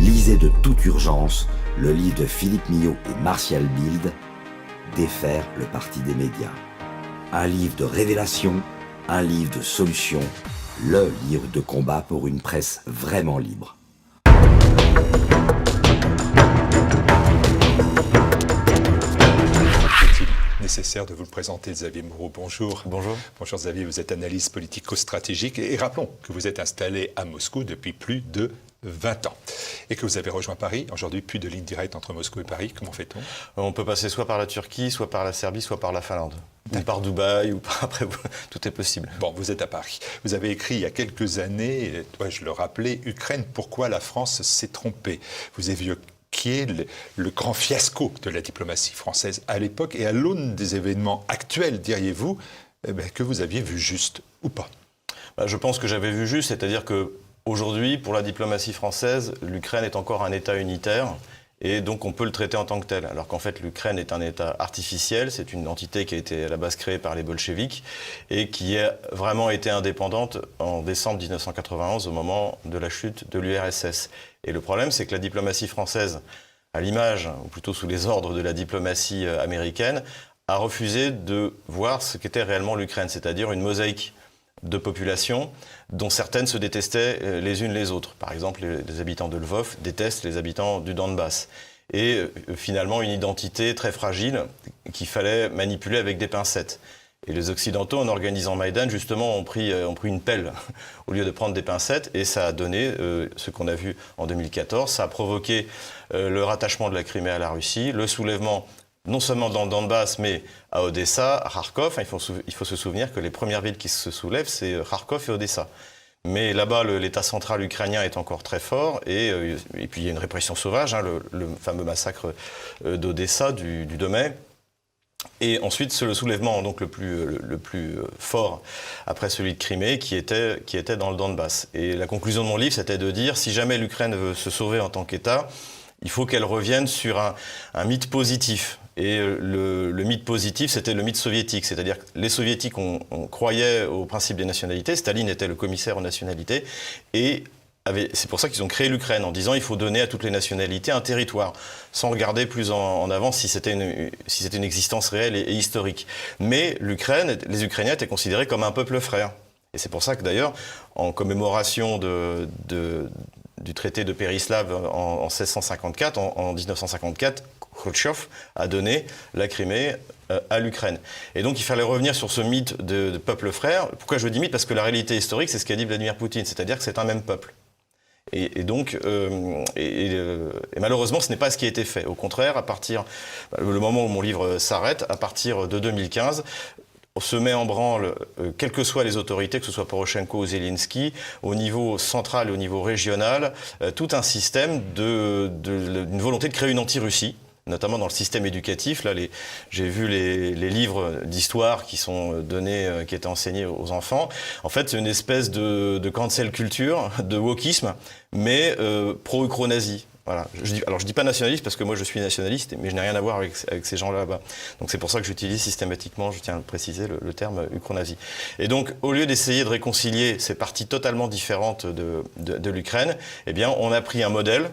lisez de toute urgence le livre de Philippe Millot et Martial Bild, Défaire le parti des médias. Un livre de révélation, un livre de solution, le livre de combat pour une presse vraiment libre. Nécessaire de vous le présenter, Xavier Moreau. Bonjour. Bonjour. Bonjour Xavier, vous êtes analyste politico-stratégique et rappelons que vous êtes installé à Moscou depuis plus de 20 ans et que vous avez rejoint Paris. Aujourd'hui, plus de ligne directe entre Moscou et Paris. Comment fait-on? On peut passer soit par la Turquie, soit par la Serbie, soit par la Finlande. Ou par Dubaï, ou par après, tout est possible. Bon, vous êtes à Paris. Vous avez écrit il y a quelques années, dois-je le rappeler, Ukraine, pourquoi la France s'est trompée. Vous évoquiez le grand fiasco de la diplomatie française à l'époque et à l'aune des événements actuels, diriez-vous, que vous aviez vu juste ou pas? Je pense que j'avais vu juste, c'est-à-dire qu'aujourd'hui, pour la diplomatie française, l'Ukraine est encore un État unitaire. Et donc on peut le traiter en tant que tel, alors qu'en fait l'Ukraine est un État artificiel, c'est une entité qui a été à la base créée par les bolcheviks et qui a vraiment été indépendante en décembre 1991 au moment de la chute de l'URSS. Et le problème c'est que la diplomatie française, à l'image, ou plutôt sous les ordres de la diplomatie américaine, a refusé de voir ce qu'était réellement l'Ukraine, c'est-à-dire une mosaïque de populations dont certaines se détestaient les unes les autres. Par exemple, les habitants de Lvov détestent les habitants du Donbass. Et finalement, une identité très fragile qu'il fallait manipuler avec des pincettes. Et les Occidentaux, en organisant Maïdan, justement, ont pris une pelle au lieu de prendre des pincettes. Et ça a donné ce qu'on a vu en 2014. Ça a provoqué le rattachement de la Crimée à la Russie, le soulèvement non seulement dans le Donbass, mais à Odessa, à Kharkov. Il faut se souvenir que les premières villes qui se soulèvent, c'est Kharkov et Odessa. Mais là-bas, l'État central ukrainien est encore très fort. Et puis, il y a une répression sauvage, le fameux massacre d'Odessa du 2 mai. Et ensuite, c'est le soulèvement donc, le plus fort après celui de Crimée, qui était dans le Donbass. Et la conclusion de mon livre, c'était de dire, si jamais l'Ukraine veut se sauver en tant qu'État, il faut qu'elle revienne sur un mythe positif. Et le mythe positif, c'était le mythe soviétique. C'est-à-dire que les soviétiques, on croyait au principe des nationalités. Staline était le commissaire aux nationalités. Et c'est pour ça qu'ils ont créé l'Ukraine, en disant il faut donner à toutes les nationalités un territoire, sans regarder plus en avant si c'était une existence réelle et historique. Mais les Ukrainiens étaient considérés comme un peuple frère. Et c'est pour ça que d'ailleurs, en commémoration du traité de Péréislav en 1654, en 1954, Khrouchtchev a donné la Crimée à l'Ukraine. Et donc il fallait revenir sur ce mythe de peuple frère. Pourquoi je dis mythe? Parce que la réalité historique, c'est ce qu'a dit Vladimir Poutine, c'est-à-dire que c'est un même peuple. Et donc, malheureusement, ce n'est pas ce qui a été fait. Au contraire, le moment où mon livre s'arrête, à partir de 2015, on se met en branle, quelles que soient les autorités, que ce soit Poroshenko ou Zelensky, au niveau central et au niveau régional, tout un système d'une volonté de créer une anti-Russie, notamment dans le système éducatif. Là, j'ai vu les livres d'histoire qui sont donnés, qui étaient enseignés aux enfants. En fait, c'est une espèce de cancel culture, de wokisme, mais pro-ukro-nazi. Voilà. Je dis pas nationaliste parce que moi je suis nationaliste, mais je n'ai rien à voir avec ces gens là-bas. Donc c'est pour ça que j'utilise systématiquement, je tiens à le préciser, le terme ukro-nazi. Et donc au lieu d'essayer de réconcilier ces parties totalement différentes de l'Ukraine, eh bien on a pris un modèle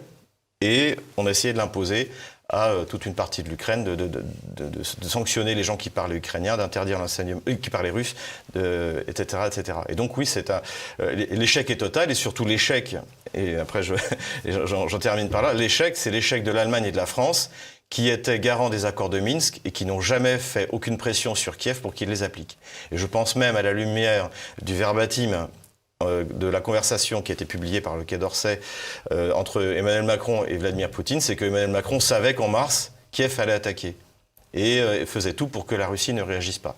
et on a essayé de l'imposer à toute une partie de l'Ukraine, de sanctionner les gens qui parlent ukrainien, d'interdire l'enseignement, qui parlent russe, etc., etc. Et donc oui, l'échec est total, et surtout l'échec, et après j'en termine par là, l'échec, c'est l'échec de l'Allemagne et de la France, qui étaient garants des accords de Minsk et qui n'ont jamais fait aucune pression sur Kiev pour qu'il les applique. Et je pense même à la lumière du verbatim de la conversation qui a été publiée par le Quai d'Orsay entre Emmanuel Macron et Vladimir Poutine, c'est que Emmanuel Macron savait qu'en mars, Kiev allait attaquer et faisait tout pour que la Russie ne réagisse pas.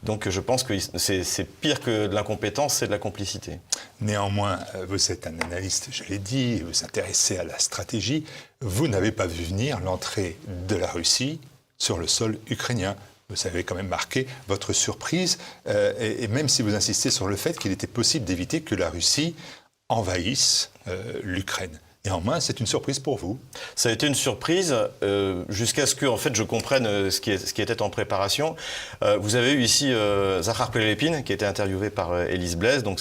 Donc je pense que c'est pire que de l'incompétence, c'est de la complicité. Néanmoins, vous êtes un analyste, je l'ai dit, vous vous intéressez à la stratégie. Vous n'avez pas vu venir l'entrée de la Russie sur le sol ukrainien. Vous avez quand même marqué votre surprise, et même si vous insistez sur le fait qu'il était possible d'éviter que la Russie envahisse l'Ukraine. Et en main, c'est une surprise pour vous. Ça a été une surprise jusqu'à ce que en fait, je comprenne ce qui était en préparation. Vous avez eu ici Zahar Pelepine, qui a été interviewé par Élise Blaise. Donc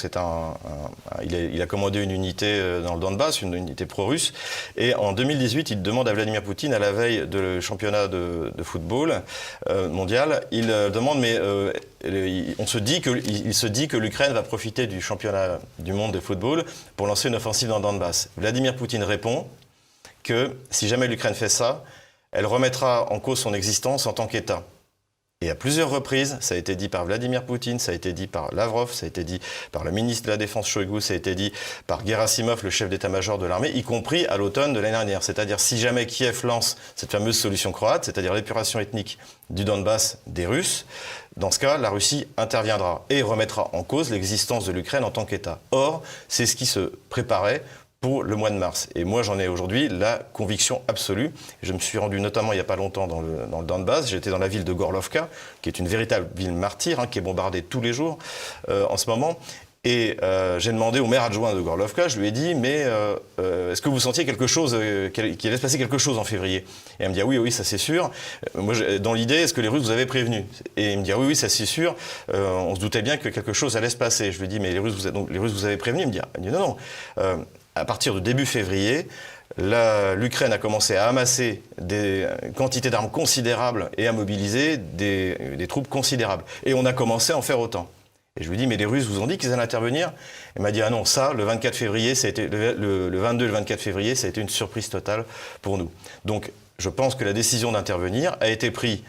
il a commandé une unité dans le Donbass, une unité pro-russe. Et en 2018, il demande à Vladimir Poutine, à la veille de championnat de football mondial, il demande, mais il se dit que l'Ukraine va profiter du championnat du monde de football pour lancer une offensive dans le Donbass. Vladimir Poutine répond que si jamais l'Ukraine fait ça, elle remettra en cause son existence en tant qu'État. Et à plusieurs reprises, ça a été dit par Vladimir Poutine, ça a été dit par Lavrov, ça a été dit par le ministre de la Défense Shoigu, ça a été dit par Gerasimov, le chef d'état-major de l'armée, y compris à l'automne de l'année dernière. C'est-à-dire si jamais Kiev lance cette fameuse solution croate, c'est-à-dire l'épuration ethnique du Donbass des Russes, dans ce cas, la Russie interviendra et remettra en cause l'existence de l'Ukraine en tant qu'État. Or, c'est ce qui se préparait pour le mois de mars. Et moi, j'en ai aujourd'hui la conviction absolue. Je me suis rendu notamment il n'y a pas longtemps dans le Donbass. J'étais dans la ville de Gorlovka, qui est une véritable ville martyre, qui est bombardée tous les jours en ce moment. Et j'ai demandé au maire adjoint de Gorlovka, je lui ai dit, mais est-ce que vous sentiez quelque chose, qu'il allait se passer quelque chose en février? Et elle me dit, ah oui, ça c'est sûr. Moi, dans l'idée, est-ce que les Russes vous avaient prévenu? Et il me dit, ah oui, ça c'est sûr. On se doutait bien que quelque chose allait se passer. Je lui ai dit, mais les Russes vous avez prévenu? Il me dit, non. À partir de début février, l'Ukraine a commencé à amasser des quantités d'armes considérables et à mobiliser des troupes considérables. Et on a commencé à en faire autant. Et je lui dis, mais les Russes vous ont dit qu'ils allaient intervenir? Il m'a dit, ah non, ça, le 24 février, ça a été, le 22 et le 24 février, ça a été une surprise totale pour nous. Donc, je pense que la décision d'intervenir a été prise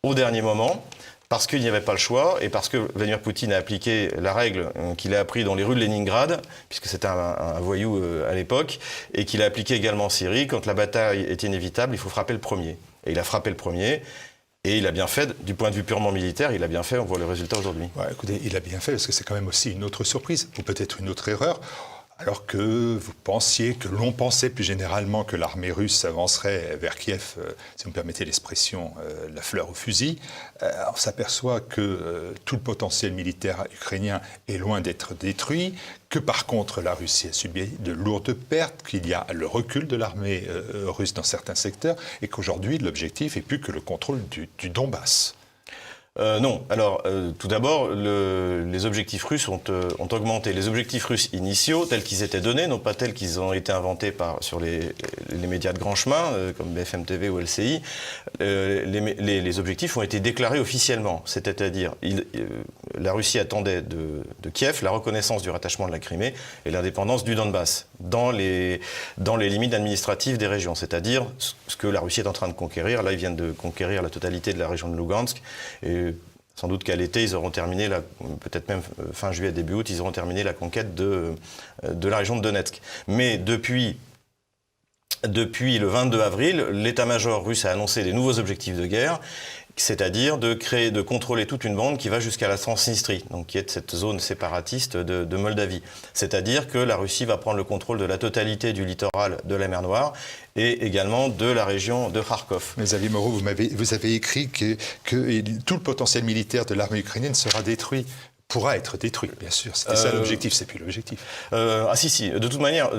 au dernier moment, parce qu'il n'y avait pas le choix, et parce que Vladimir Poutine a appliqué la règle qu'il a appris dans les rues de Leningrad, puisque c'était un voyou à l'époque, et qu'il a appliqué également en Syrie. Quand la bataille est inévitable, il faut frapper le premier. Et il a frappé le premier, et il a bien fait, du point de vue purement militaire, il a bien fait, on voit le résultat aujourd'hui. Ouais, écoutez, il a bien fait, parce que c'est quand même aussi une autre surprise, ou peut-être une autre erreur. Alors que vous pensiez, que l'on pensait plus généralement que l'armée russe avancerait vers Kiev, si vous me permettez l'expression, la fleur au fusil, on s'aperçoit que tout le potentiel militaire ukrainien est loin d'être détruit, que par contre la Russie a subi de lourdes pertes, qu'il y a le recul de l'armée russe dans certains secteurs, et qu'aujourd'hui l'objectif est plus que le contrôle du Donbass. Non. Alors, tout d'abord, les objectifs russes ont augmenté. Les objectifs russes initiaux, tels qu'ils étaient donnés, non pas tels qu'ils ont été inventés sur les médias de grand chemin, comme BFM TV ou LCI, les objectifs ont été déclarés officiellement. C'est-à-dire, la Russie attendait de Kiev la reconnaissance du rattachement de la Crimée et l'indépendance du Donbass, dans les limites administratives des régions. C'est-à-dire, ce que la Russie est en train de conquérir. Là, ils viennent de conquérir la totalité de la région de Lugansk. Et sans doute qu'à l'été, ils auront terminé, peut-être même fin juillet, début août, ils auront terminé la conquête de la région de Donetsk. Mais depuis le 22 avril, l'état-major russe a annoncé des nouveaux objectifs de guerre, c'est-à-dire de contrôler toute une bande qui va jusqu'à la Transnistrie, donc qui est cette zone séparatiste de Moldavie. C'est-à-dire que la Russie va prendre le contrôle de la totalité du littoral de la mer Noire et également de la région de Kharkov. Mais Xavier Moreau, vous avez écrit que tout le potentiel militaire de l'armée ukrainienne sera détruit. Pourra être détruit, bien sûr. C'était ça l'objectif, c'est plus l'objectif. Si. De toute manière,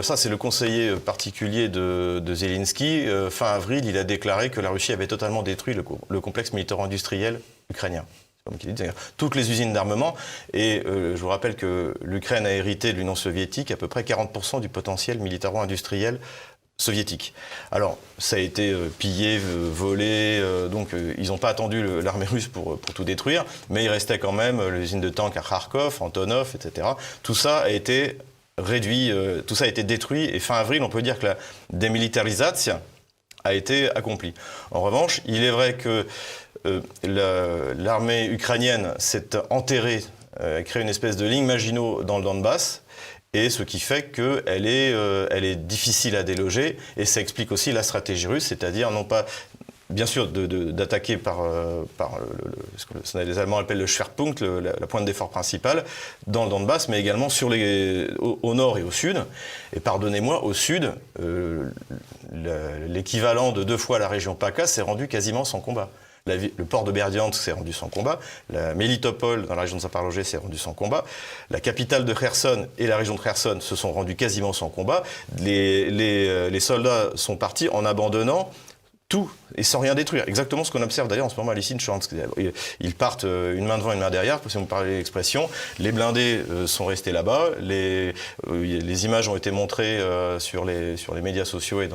ça c'est le conseiller particulier de Zelensky. Fin avril, il a déclaré que la Russie avait totalement détruit le complexe militaro-industriel ukrainien. Comme il dit, toutes les usines d'armement. Et je vous rappelle que l'Ukraine a hérité de l'Union soviétique à peu près 40% du potentiel militaro-industriel soviétique. Alors, ça a été pillé, volé, donc ils n'ont pas attendu l'armée russe pour tout détruire, mais il restait quand même l'usine de tanks à Kharkov, Antonov, etc. Tout ça a été réduit, tout ça a été détruit, et fin avril, on peut dire que la démilitarisation a été accomplie. En revanche, il est vrai que l'armée ukrainienne s'est enterrée, créé une espèce de ligne Maginot dans le Donbass, et ce qui fait qu'elle est difficile à déloger, et ça explique aussi la stratégie russe, c'est-à-dire non pas, bien sûr, d'attaquer par ce que les Allemands appellent le Schwerpunkt, la pointe d'effort principale, dans le Donbass, mais également au nord et au sud. Et pardonnez-moi, au sud, l'équivalent de 2 fois la région PACA s'est rendu quasiment sans combat. Le port de Berdyansk s'est rendu sans combat. La Mélitopol, dans la région de Zaporozhye, s'est rendue sans combat. La capitale de Kherson et la région de Kherson se sont rendues quasiment sans combat. Les soldats sont partis en abandonnant tout et sans rien détruire. Exactement ce qu'on observe d'ailleurs en ce moment à Lysychansk. Ils partent une main devant, une main derrière, si vous me parlez l'expression. Les blindés sont restés là-bas. Les images ont été montrées sur les médias sociaux et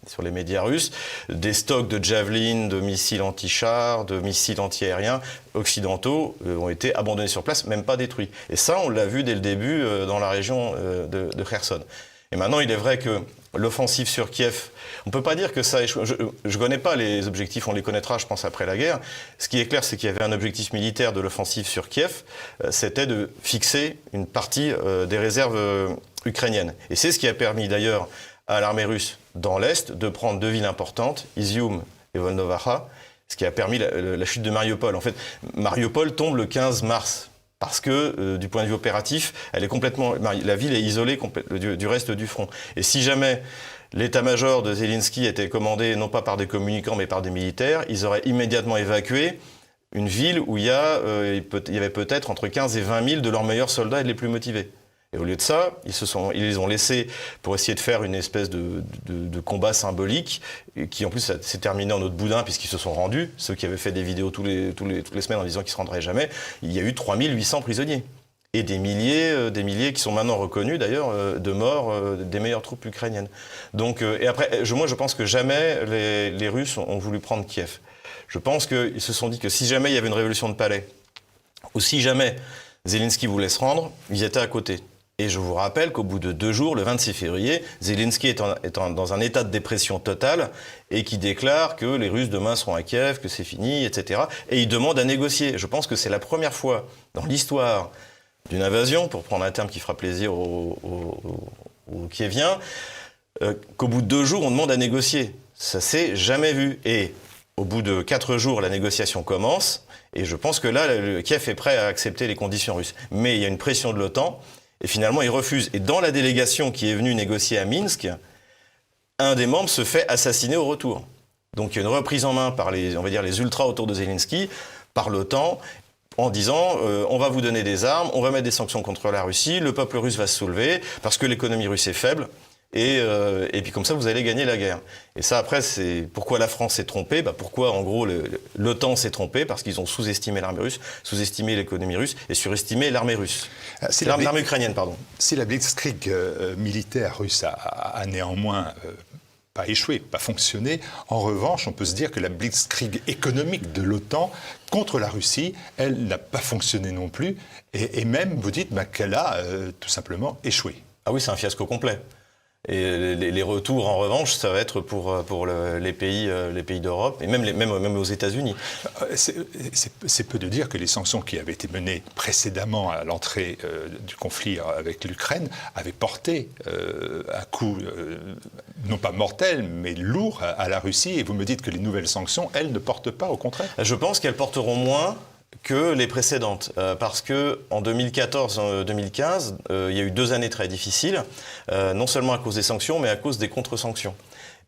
sur les médias russes. Des stocks de javelins, de missiles anti-chars, de missiles anti-aériens occidentaux ont été abandonnés sur place, même pas détruits. Et ça, on l'a vu dès le début dans la région de Kherson. Et maintenant, il est vrai que l'offensive sur Kiev, on ne peut pas dire que ça échoue. Je ne connais pas les objectifs, on les connaîtra, je pense, après la guerre. Ce qui est clair, c'est qu'il y avait un objectif militaire de l'offensive sur Kiev, c'était de fixer une partie des réserves ukrainiennes. Et c'est ce qui a permis d'ailleurs à l'armée russe dans l'Est de prendre 2 villes importantes, Izium et Volnovakha, ce qui a permis la chute de Mariupol. En fait, Mariupol tombe le 15 mars. Parce que, du point de vue opératif, la ville est isolée du reste du front. Et si jamais l'état-major de Zelensky était commandé non pas par des communicants mais par des militaires, ils auraient immédiatement évacué une ville où il y avait peut-être entre 15 et 20 000 de leurs meilleurs soldats et les plus motivés. Et au lieu de ça, ils les ont laissés pour essayer de faire une espèce de combat symbolique, qui en plus s'est terminé en autre boudin, puisqu'ils se sont rendus. Ceux qui avaient fait des vidéos toutes les semaines en disant qu'ils ne se rendraient jamais, il y a eu 3800 prisonniers. Et des milliers qui sont maintenant reconnus d'ailleurs de morts des meilleures troupes ukrainiennes. Donc, et après, moi je pense que jamais les Russes ont voulu prendre Kiev. Je pense qu'ils se sont dit que si jamais il y avait une révolution de palais, ou si jamais Zelensky voulait se rendre, ils étaient à côté. Et je vous rappelle qu'au bout de 2 jours, le 26 février, Zelensky est dans un état de dépression totale et qui déclare que les Russes demain seront à Kiev, que c'est fini, etc. Et il demande à négocier. Je pense que c'est la première fois dans l'histoire d'une invasion, pour prendre un terme qui fera plaisir aux Kieviens, qu'au bout de 2 jours, on demande à négocier. Ça s'est jamais vu. Et au bout de 4 jours, la négociation commence. Et je pense que là, Kiev est prêt à accepter les conditions russes. Mais il y a une pression de l'OTAN. Et finalement, il refuse. Et dans la délégation qui est venue négocier à Minsk, un des membres se fait assassiner au retour. Donc il y a une reprise en main par les ultras autour de Zelensky, par l'OTAN, en disant on va vous donner des armes, on va mettre des sanctions contre la Russie, le peuple russe va se soulever, parce que l'économie russe est faible, et puis comme ça vous allez gagner la guerre. Et ça après, c'est pourquoi la France s'est trompée, pourquoi en gros l'OTAN s'est trompée, parce qu'ils ont sous-estimé l'armée russe, sous-estimé l'économie russe et surestimé l'armée russe. L'armée ukrainienne, pardon. Si la blitzkrieg militaire russe a néanmoins pas échoué, pas fonctionné, en revanche, on peut se dire que la blitzkrieg économique de l'OTAN contre la Russie, elle n'a pas fonctionné non plus, et même vous dites qu'elle a tout simplement échoué. Ah oui, c'est un fiasco complet. Et les retours, en revanche, ça va être pour les pays d'Europe, et même aux États-Unis. C'est peu de dire que les sanctions qui avaient été menées précédemment à l'entrée du conflit avec l'Ukraine avaient porté un coup, non pas mortel, mais lourd à la Russie. Et vous me dites que les nouvelles sanctions, elles, ne portent pas, au contraire? Je pense qu'elles porteront moins que les précédentes, parce que en 2014-2015, il y a eu 2 années très difficiles, non seulement à cause des sanctions, mais à cause des contre-sanctions.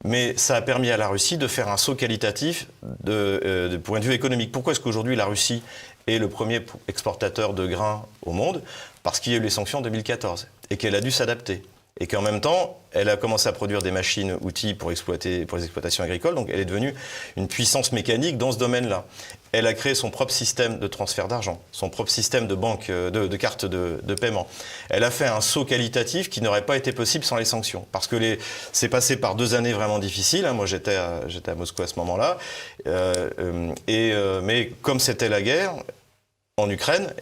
Mais ça a permis à la Russie de faire un saut qualitatif de point de vue économique. Pourquoi est-ce qu'aujourd'hui la Russie est le premier exportateur de grains au monde? Parce qu'il y a eu les sanctions en 2014 et qu'elle a dû s'adapter. Et qu'en même temps, elle a commencé à produire des machines-outils pour les exploitations agricoles, donc elle est devenue une puissance mécanique dans ce domaine-là. Elle a créé son propre système de transfert d'argent, son propre système de banque, de cartes de paiement. Elle a fait un saut qualitatif qui n'aurait pas été possible sans les sanctions. Parce que c'est passé par 2 années vraiment difficiles. Moi, j'étais à Moscou à ce moment-là. Mais comme c'était la guerre, en Ukraine,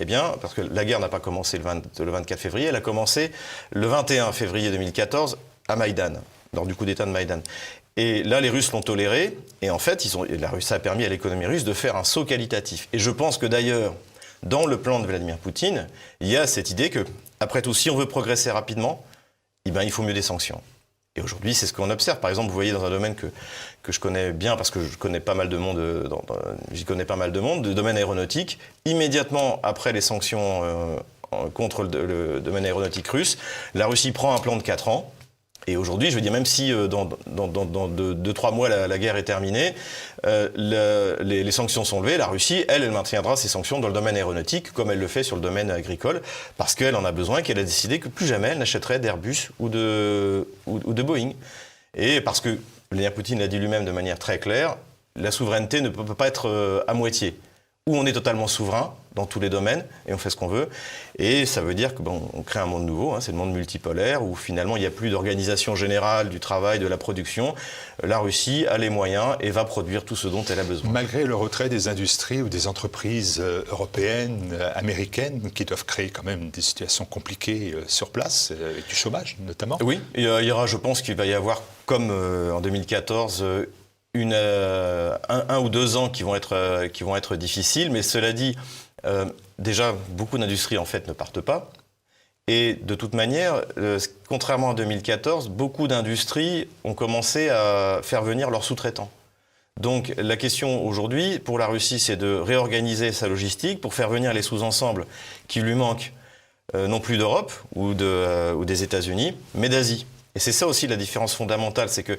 parce que la guerre n'a pas commencé le 24 février, elle a commencé le 21 février 2014 à Maïdan, lors du coup d'État de Maïdan. Et là, les Russes l'ont toléré, et en fait, ça a permis à l'économie russe de faire un saut qualitatif. Et je pense que d'ailleurs, dans le plan de Vladimir Poutine, il y a cette idée que, après tout, si on veut progresser rapidement, il faut mieux des sanctions. Et aujourd'hui, c'est ce qu'on observe. Par exemple, vous voyez dans un domaine que je connais bien, parce que je connais pas mal de monde, j'y connais pas mal de monde, le domaine aéronautique. Immédiatement après les sanctions contre le domaine aéronautique russe, la Russie prend un plan de 4 ans Et aujourd'hui, je veux dire, même si dans 2-3 mois la guerre est terminée, les sanctions sont levées, la Russie, elle maintiendra ses sanctions dans le domaine aéronautique, comme elle le fait sur le domaine agricole, parce qu'elle en a besoin, qu'elle a décidé que plus jamais elle n'achèterait d'Airbus ou de Boeing. Et parce que Vladimir Poutine l'a dit lui-même de manière très claire, la souveraineté ne peut pas être à moitié. Où on est totalement souverain dans tous les domaines et on fait ce qu'on veut. Et ça veut dire qu'on crée un monde nouveau, c'est le monde multipolaire où finalement il n'y a plus d'organisation générale du travail, de la production. La Russie a les moyens et va produire tout ce dont elle a besoin. Malgré le retrait des industries ou des entreprises européennes, américaines, qui doivent créer quand même des situations compliquées sur place, avec du chômage notamment. Oui, il y aura, je pense qu'il va y avoir, comme en 2014, un ou 2 ans qui vont être difficiles, mais cela dit, déjà beaucoup d'industries en fait ne partent pas. Et de toute manière, contrairement en 2014, beaucoup d'industries ont commencé à faire venir leurs sous-traitants. Donc la question aujourd'hui pour la Russie, c'est de réorganiser sa logistique pour faire venir les sous-ensembles qui lui manquent, non plus d'Europe ou des États-Unis, mais d'Asie. Et c'est ça aussi la différence fondamentale, c'est que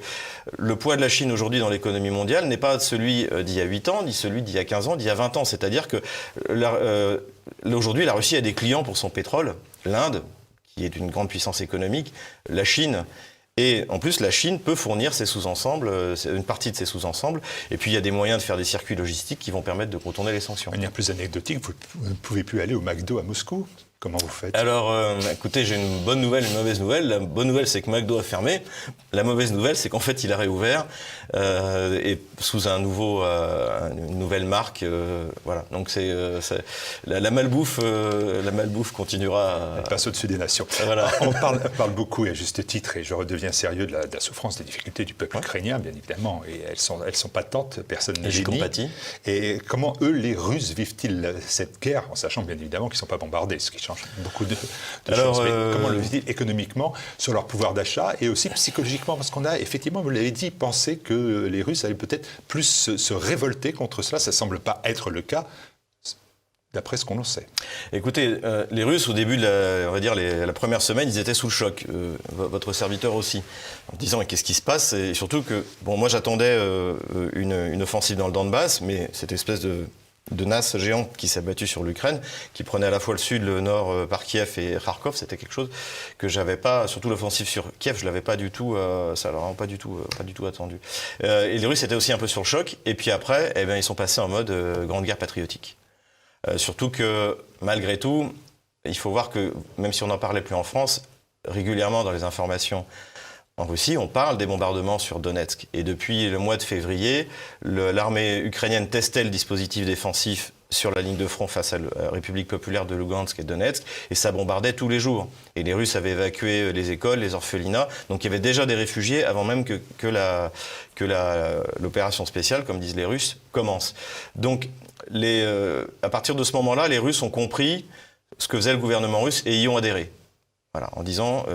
le poids de la Chine aujourd'hui dans l'économie mondiale n'est pas celui d'il y a 8 ans, ni celui d'il y a 15 ans, d'il y a 20 ans. C'est-à-dire que aujourd'hui, la Russie a des clients pour son pétrole, l'Inde, qui est une grande puissance économique, la Chine. Et en plus, la Chine peut fournir ses sous-ensembles, une partie de ses sous-ensembles. Et puis, il y a des moyens de faire des circuits logistiques qui vont permettre de contourner les sanctions. De manière plus anecdotique, vous ne pouvez plus aller au McDo à Moscou. Comment vous faites ? Alors, écoutez, j'ai une bonne nouvelle et une mauvaise nouvelle. La bonne nouvelle, c'est que McDo a fermé. La mauvaise nouvelle, c'est qu'en fait, il a réouvert et sous une nouvelle marque. Voilà. Donc, la malbouffe continuera. Elle passe au-dessus des nations. Voilà. On parle beaucoup, et à juste titre, et je redeviens sérieux de la souffrance, des difficultés du peuple ukrainien, bien évidemment. Et elles sont patentes, personne ne les nie. Et comment eux, les Russes, vivent-ils cette guerre, en sachant bien évidemment qu'ils ne sont pas bombardés, ce qui change beaucoup de choses. Mais comment le vivent-ils économiquement, sur leur pouvoir d'achat et aussi psychologiquement? Parce qu'on a, effectivement, vous l'avez dit, pensé que les Russes allaient peut-être plus se révolter contre cela. Ça ne semble pas être le cas, d'après ce qu'on en sait. Écoutez, les Russes, au début de la première semaine, ils étaient sous le choc. Votre serviteur aussi. En disant, mais qu'est-ce qui se passe? Et surtout que, moi j'attendais une offensive dans le Donbass, mais cette espèce de nasse géante qui s'est battue sur l'Ukraine, qui prenait à la fois le sud, le nord par Kiev et Kharkov, c'était quelque chose que j'avais pas, surtout l'offensive sur Kiev, je l'avais pas du tout, ça leur a pas du tout attendu. Et les Russes étaient aussi un peu sur le choc, et puis après, ils sont passés en mode grande guerre patriotique. Surtout que, malgré tout, il faut voir que, même si on n'en parlait plus en France, régulièrement dans les informations en Russie, on parle des bombardements sur Donetsk. Et depuis le mois de février, l'armée ukrainienne testait le dispositif défensif sur la ligne de front face à la République populaire de Lugansk et Donetsk, et ça bombardait tous les jours. Et les Russes avaient évacué les écoles, les orphelinats, donc il y avait déjà des réfugiés avant même que l'opération spéciale, comme disent les Russes, commence. Donc, à partir de ce moment-là, les Russes ont compris ce que faisait le gouvernement russe et y ont adhéré. Voilà, en disant,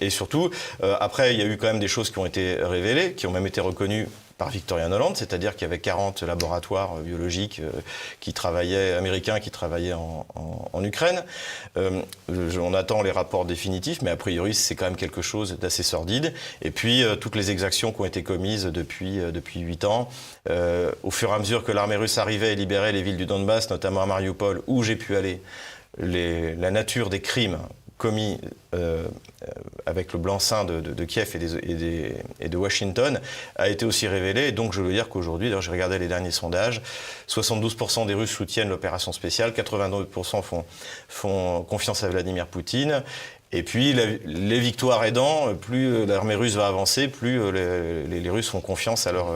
et surtout, après, il y a eu quand même des choses qui ont été révélées, qui ont même été reconnues par Victoria Nuland, c'est-à-dire qu'il y avait 40 laboratoires biologiques américains qui travaillaient en Ukraine. On attend les rapports définitifs, mais a priori, c'est quand même quelque chose d'assez sordide. Et puis, toutes les exactions qui ont été commises depuis 8 ans, au fur et à mesure que l'armée russe arrivait et libérait les villes du Donbass, notamment à Mariupol, où j'ai pu aller, la nature des crimes commis avec le blanc-seing de Kiev et de Washington a été aussi révélé. Et donc je veux dire qu'aujourd'hui, d'ailleurs j'ai regardé les derniers sondages, 72% des Russes soutiennent l'opération spéciale, 82% font confiance à Vladimir Poutine. Et puis les victoires aidant, plus l'armée russe va avancer, plus les Russes font confiance à leur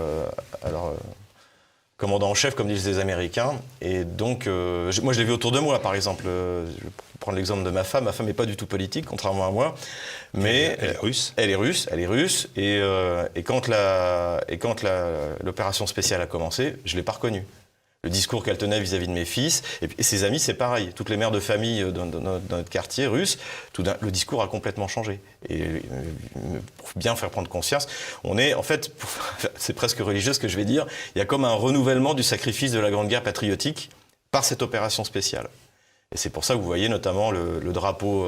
commandant en chef, comme disent les Américains. Et donc, moi je l'ai vu autour de moi, par exemple. Je vais prendre l'exemple de ma femme. Ma femme n'est pas du tout politique, contrairement à moi. Mais elle est russe. Elle est russe. Et quand l'opération spéciale a commencé, je ne l'ai pas reconnue. Le discours qu'elle tenait vis-à-vis de mes fils, et ses amis, c'est pareil. Toutes les mères de famille dans notre quartier russe, le discours a complètement changé. Et pour bien faire prendre conscience, c'est presque religieux ce que je vais dire, il y a comme un renouvellement du sacrifice de la Grande Guerre patriotique par cette opération spéciale. Et c'est pour ça que vous voyez notamment le drapeau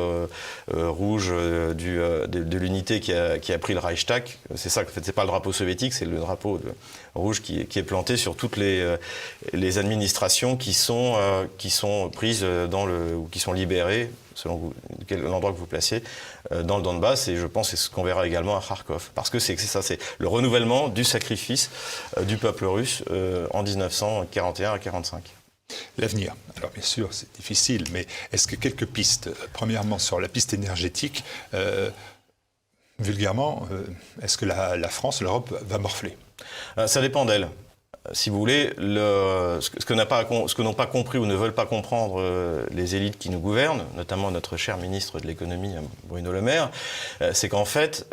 rouge de l'unité qui a pris le Reichstag. C'est ça, en fait, c'est pas le drapeau soviétique, c'est le drapeau rouge qui est planté sur toutes les administrations qui sont prises ou qui sont libérées, selon l'endroit que vous placez, dans le Donbass. Et je pense que c'est ce qu'on verra également à Kharkov. Parce que c'est ça, c'est le renouvellement du sacrifice du peuple russe en 1941 à 1945. L'avenir. Alors bien sûr, c'est difficile, mais est-ce que quelques pistes, premièrement sur la piste énergétique, vulgairement, est-ce que la France, l'Europe va morfler? Ça dépend d'elle. Si vous voulez, ce que n'ont pas compris ou ne veulent pas comprendre les élites qui nous gouvernent, notamment notre cher ministre de l'économie, Bruno Le Maire, c'est qu'en fait,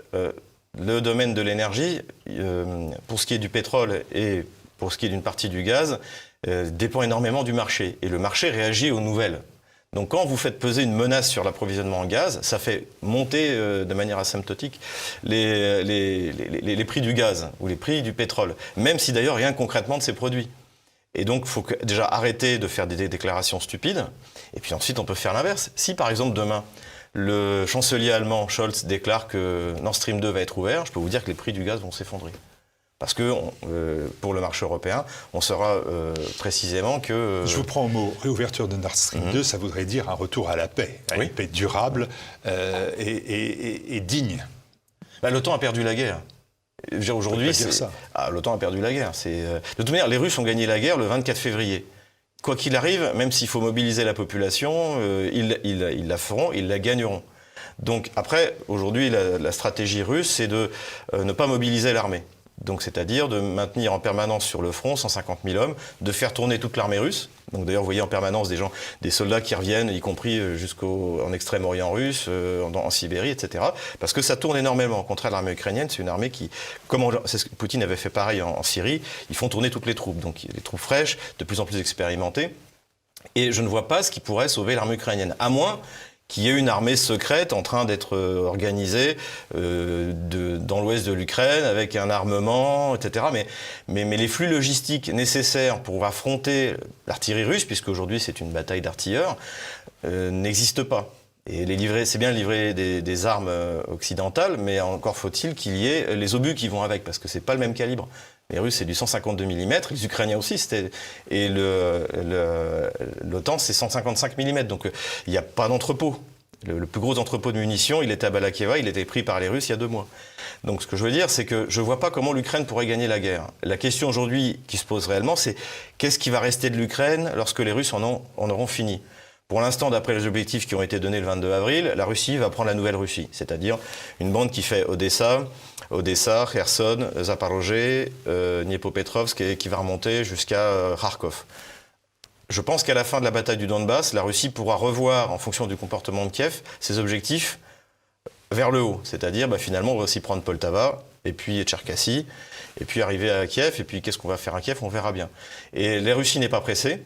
le domaine de l'énergie, pour ce qui est du pétrole et pour ce qui est d'une partie du gaz, dépend énormément du marché. Et le marché réagit aux nouvelles. Donc quand vous faites peser une menace sur l'approvisionnement en gaz, ça fait monter de manière asymptotique les prix du gaz ou les prix du pétrole, même si d'ailleurs rien concrètement de ces produits. Et donc il faut déjà arrêter de faire des déclarations stupides, et puis ensuite on peut faire l'inverse. Si par exemple demain, le chancelier allemand Scholz déclare que Nord Stream 2 va être ouvert, je peux vous dire que les prix du gaz vont s'effondrer. Parce que pour le marché européen, on saura précisément que... Je vous prends au mot, réouverture de Nord Stream 2, ça voudrait dire un retour à la paix, à une paix durable et digne. L'OTAN a perdu la guerre. Aujourd'hui, l'OTAN a perdu la guerre. De toute manière, les Russes ont gagné la guerre le 24 février. Quoi qu'il arrive, même s'il faut mobiliser la population, ils la feront, ils la gagneront. Donc après, aujourd'hui, la stratégie russe, c'est de ne pas mobiliser l'armée. Donc, c'est-à-dire de maintenir en permanence sur le front 150 000 hommes, de faire tourner toute l'armée russe. Donc, d'ailleurs, vous voyez en permanence des soldats qui reviennent, y compris en Extrême-Orient russe, en Sibérie, etc. Parce que ça tourne énormément. Au contraire, l'armée ukrainienne, c'est une armée qui, c'est ce que Poutine avait fait pareil en Syrie, ils font tourner toutes les troupes. Donc, des troupes fraîches, de plus en plus expérimentées. Et je ne vois pas ce qui pourrait sauver l'armée ukrainienne, à moins qu'il y ait une armée secrète en train d'être organisée dans l'ouest de l'Ukraine avec un armement, etc. Mais les flux logistiques nécessaires pour affronter l'artillerie russe, puisque aujourd'hui c'est une bataille d'artilleurs, n'existent pas. Et c'est bien livrer des armes occidentales, mais encore faut-il qu'il y ait les obus qui vont avec, parce que c'est pas le même calibre. Les Russes, c'est du 152 mm, les Ukrainiens aussi, et l'OTAN, c'est 155 mm. Donc, il n'y a pas d'entrepôt. Le plus gros entrepôt de munitions, il était à Balakieva, il était pris par les Russes il y a 2 mois. Donc, ce que je veux dire, c'est que je ne vois pas comment l'Ukraine pourrait gagner la guerre. La question aujourd'hui qui se pose réellement, c'est qu'est-ce qui va rester de l'Ukraine lorsque les Russes en auront fini ? Pour l'instant, d'après les objectifs qui ont été donnés le 22 avril, la Russie va prendre la Nouvelle-Russie, c'est-à-dire une bande qui fait Odessa, Kherson, Zaporozhye, Dniepropetrovsk et qui va remonter jusqu'à Kharkov. Je pense qu'à la fin de la bataille du Donbass, la Russie pourra revoir, en fonction du comportement de Kiev, ses objectifs vers le haut. C'est-à-dire, finalement, on va aussi prendre Poltava, et puis Tcherkassy, et puis arriver à Kiev, et puis qu'est-ce qu'on va faire à Kiev, on verra bien. Et la Russie n'est pas pressée.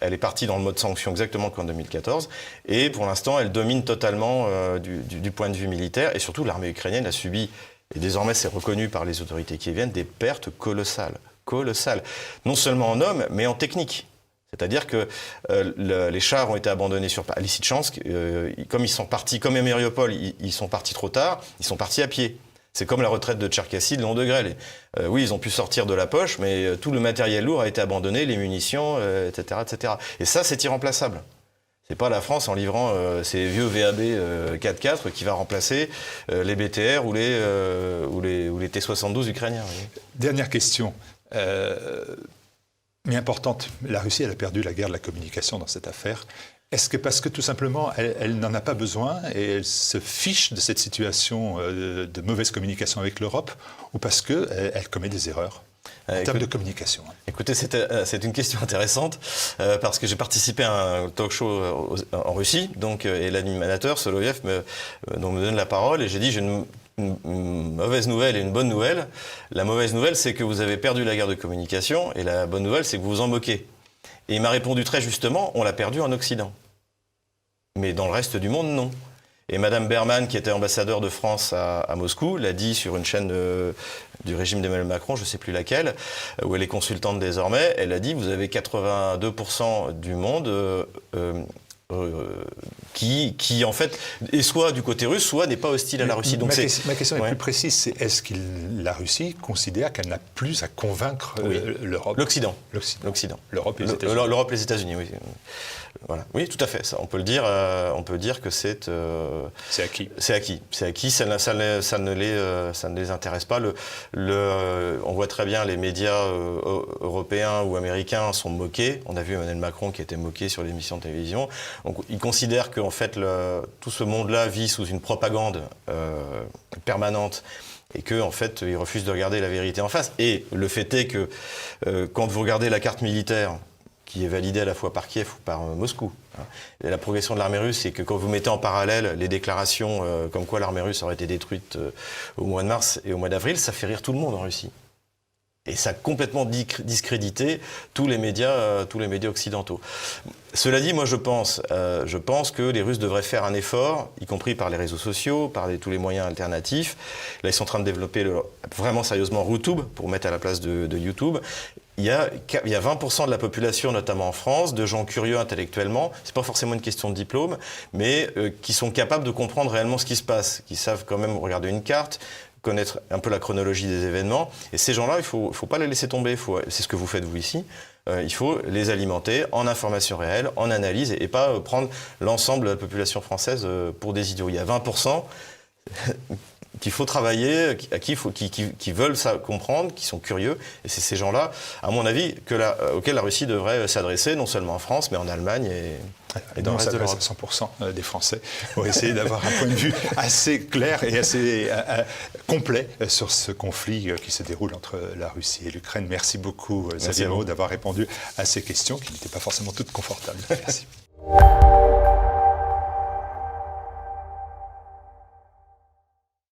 Elle est partie dans le mode sanction exactement comme en 2014. Et pour l'instant, elle domine totalement du point de vue militaire. Et surtout, l'armée ukrainienne a subi, et désormais c'est reconnu par les autorités kieviennes, des pertes colossales. Colossales. Non seulement en hommes, mais en technique. C'est-à-dire que les chars ont été abandonnés à Lysychansk. Comme ils sont partis, comme à Mariupol, ils sont partis trop tard, ils sont partis à pied. C'est comme la retraite de Tcherkassy de long degré. Oui, ils ont pu sortir de la poche, mais tout le matériel lourd a été abandonné, les munitions, etc., etc. Et ça, c'est irremplaçable. C'est pas la France en livrant ces vieux VAB 4x4 qui va remplacer les BTR ou les T-72 ukrainiens. Oui. Dernière question, mais importante. La Russie, elle a perdu la guerre de la communication dans cette affaire. Est-ce que parce que tout simplement, elle n'en a pas besoin et elle se fiche de cette situation de mauvaise communication avec l'Europe, ou parce qu'elle commet des erreurs en termes de communication? Écoutez, c'est une question intéressante parce que j'ai participé à un talk show en Russie, et l'animateur, Soloviev, me donne la parole et j'ai dit j'ai une mauvaise nouvelle et une bonne nouvelle. La mauvaise nouvelle, c'est que vous avez perdu la guerre de communication et la bonne nouvelle, c'est que vous vous en moquez. Et il m'a répondu très justement, on l'a perdu en Occident. Mais dans le reste du monde, non. Et Madame Berman, qui était ambassadeur de France à Moscou, l'a dit sur une chaîne du régime d'Emmanuel Macron, je ne sais plus laquelle, où elle est consultante désormais, elle a dit, vous avez 82% du monde qui en fait est soit du côté russe, soit n'est pas hostile à la Russie. Donc ma question est ouais. plus précise, c'est est-ce que la Russie considère qu'elle n'a plus à convaincre l'Europe? L'Occident. L'Europe et les États-Unis. L'Europe et les États-Unis, oui. Voilà. Oui, tout à fait. Ça, on peut dire que c'est acquis. C'est acquis. Ça ne les intéresse pas. On voit très bien les médias européens ou américains sont moqués. On a vu Emmanuel Macron qui était moqué sur l'émission de télévision. Donc, ils considèrent qu'en fait tout ce monde-là vit sous une propagande permanente. Et qu'en fait, ils refusent de regarder la vérité en face. Et le fait est que quand vous regardez la carte militaire, qui est validée à la fois par Kiev ou par Moscou. Et la progression de l'armée russe, c'est que quand vous mettez en parallèle les déclarations comme quoi l'armée russe aurait été détruite au mois de mars et au mois d'avril, ça fait rire tout le monde en Russie. Et ça a complètement discrédité tous les médias occidentaux. Cela dit, moi je pense que les Russes devraient faire un effort, y compris par les réseaux sociaux, par tous les moyens alternatifs. Là, ils sont en train de développer vraiment sérieusement Rutube pour mettre à la place de YouTube. Il y a 20% de la population, notamment en France, de gens curieux intellectuellement. C'est pas forcément une question de diplôme, mais qui sont capables de comprendre réellement ce qui se passe, qui savent quand même regarder une carte, connaître un peu la chronologie des événements. Et ces gens-là, il faut pas les laisser tomber. C'est ce que vous faites vous ici. Il faut les alimenter en information réelle, en analyse, et pas prendre l'ensemble de la population française pour des idiots. Il y a 20% qu'il faut travailler, qui veulent ça comprendre, qui sont curieux. Et c'est ces gens-là, à mon avis, auxquels la Russie devrait s'adresser, non seulement en France, mais en Allemagne et dans le reste de l'Europe. 100% des Français pour essayer d'avoir un point de vue assez clair et assez complet sur ce conflit qui se déroule entre la Russie et l'Ukraine. Merci beaucoup, Xavier Moreau, d'avoir répondu à ces questions qui n'étaient pas forcément toutes confortables. Merci.